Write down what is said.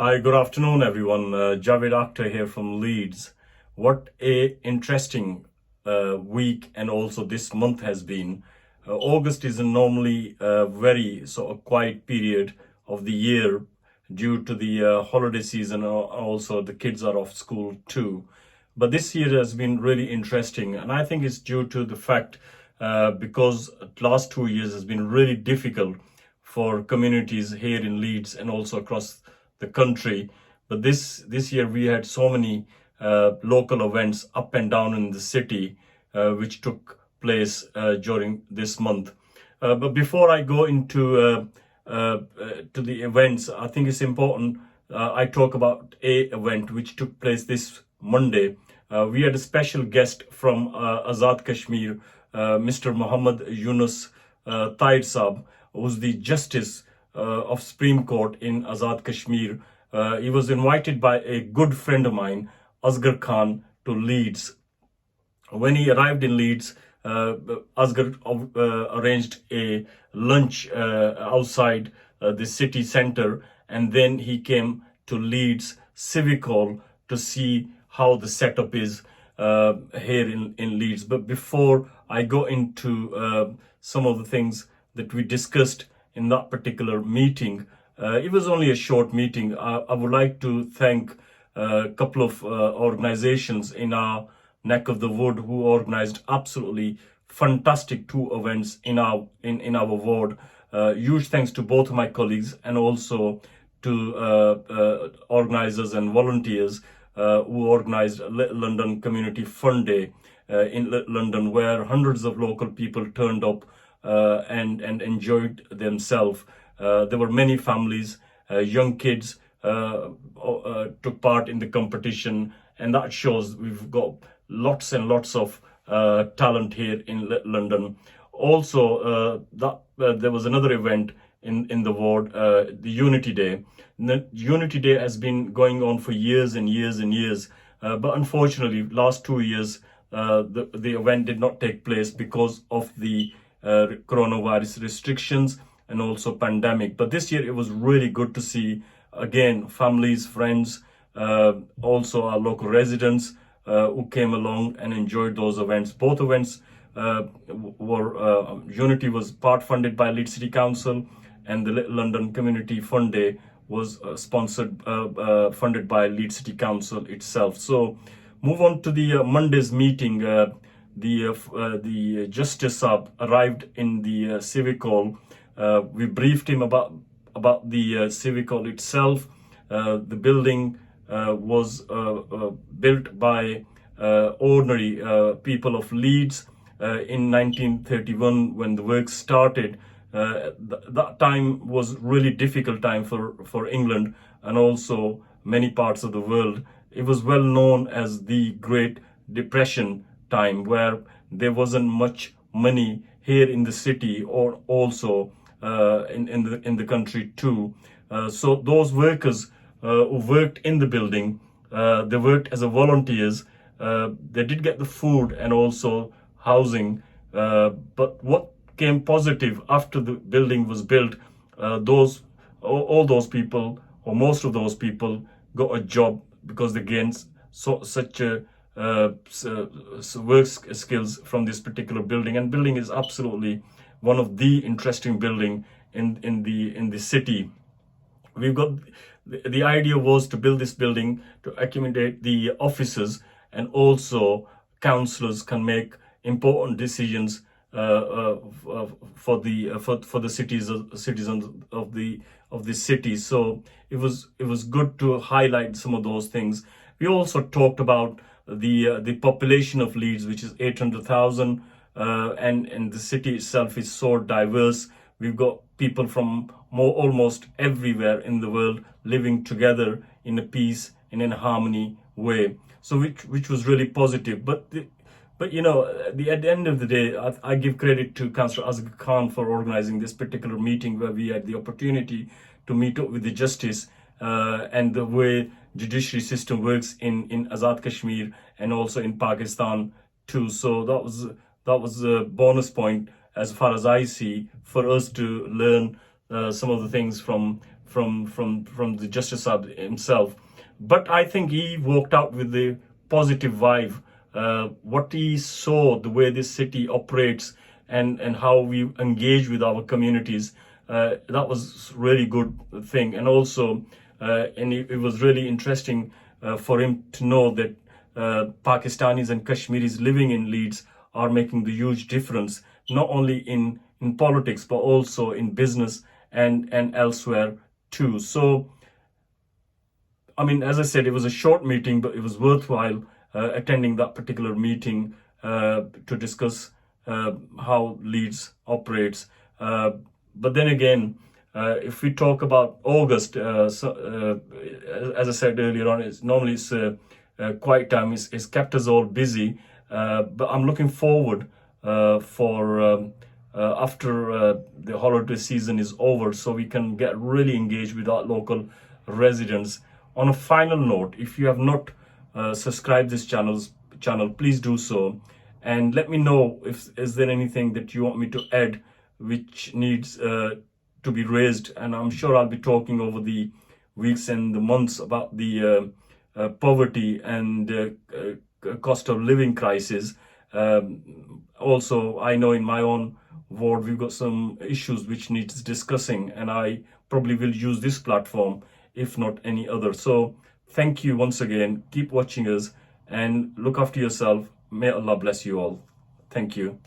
Hi, good afternoon, everyone. Javaid Akhtar here from Leeds. What a interesting week and also this month has been. August is normally a very sort of quiet period of the year due to the holiday season. Also, the kids are off school too. But this year has been really interesting, and I think it's due to the fact because last 2 years has been really difficult for communities here in Leeds and also across the country. But this year we had so many local events up and down in the city, which took place during this month. But before I go into to the events, I think it's important I talk about a event which took place this Monday. We had a special guest from Azad Kashmir, Mr. Muhammad Yunus Tair Saab, who's the Justice of Supreme Court in Azad Kashmir. He was invited by a good friend of mine, Asghar Khan, to Leeds. When he arrived in Leeds, Asghar arranged a lunch outside the city centre, and then he came to Leeds Civic Hall to see how the setup is here in Leeds. But before I go into some of the things that we discussed in that particular meeting, it was only a short meeting. I would like to thank a couple of organizations in our neck of the wood who organized absolutely fantastic two events in our ward. Huge thanks to both of my colleagues and also to organizers and volunteers who organized Little London Community Fun Day in London, where hundreds of local people turned up and enjoyed themselves. There were many families, young kids took part in the competition, and that shows we've got lots and lots of talent here in London. Also, there was another event in the ward, the Unity Day. The Unity Day has been going on for years and years and years, but unfortunately, last 2 years, the event did not take place because of the coronavirus restrictions and also pandemic. But this year it was really good to see again families, friends, also our local residents who came along and enjoyed those events. Both events were Unity was part funded by Leeds City Council, and the Little London Community Fun Day was funded by Leeds City Council itself. So move on to the Monday's meeting. The Justice Saab arrived in the Civic Hall. We briefed him about the Civic Hall itself. The building was built by ordinary people of Leeds in 1931 when the work started. That time was really difficult time for England and also many parts of the world. It was well known as the Great Depression time, where there wasn't much money here in the city or also in the country too. So those workers who worked in the building, they worked as a volunteers. They did get the food and also housing. But what came positive after the building was built, all those people, or most of those people, got a job because they gained such a work skills from this particular building. And building is absolutely one of the interesting building in the city. We've got the idea was to build this building to accommodate the officers, and also councillors can make important decisions for the citizens of the city. So it was good to highlight some of those things. We also talked about the population of Leeds, which is 800,000, and the city itself is so diverse. We've got people from almost everywhere in the world living together in a peace and in a harmony way. So which was really positive. But you know, at the end of the day, I give credit to Councillor Asghar Khan for organizing this particular meeting, where we had the opportunity to meet up with the justice and the way judiciary system works in Azad Kashmir and also in Pakistan too. So that was a bonus point as far as I see for us to learn some of the things from from the Justice Sahib himself. But I think he walked out with the positive vibe. What he saw, the way this city operates, and how we engage with our communities, that was really good thing. And also, and it was really interesting for him to know that Pakistanis and Kashmiris living in Leeds are making the huge difference, not only in politics, but also in business and elsewhere too. So, I mean, as I said, it was a short meeting, but it was worthwhile attending that particular meeting to discuss how Leeds operates. But then again, if we talk about August, as I said earlier on, it's quiet time. It's kept us all busy. But I'm looking forward for after the holiday season is over, so we can get really engaged with our local residents. On a final note, if you have not subscribed this channel, please do so, and let me know if is there anything that you want me to add which needs to be raised. And I'm sure I'll be talking over the weeks and the months about the poverty and cost of living crisis. Also, I know in my own ward we've got some issues which needs discussing, and I probably will use this platform if not any other. So thank you once again. Keep watching us and look after yourself. May Allah bless you all. Thank you.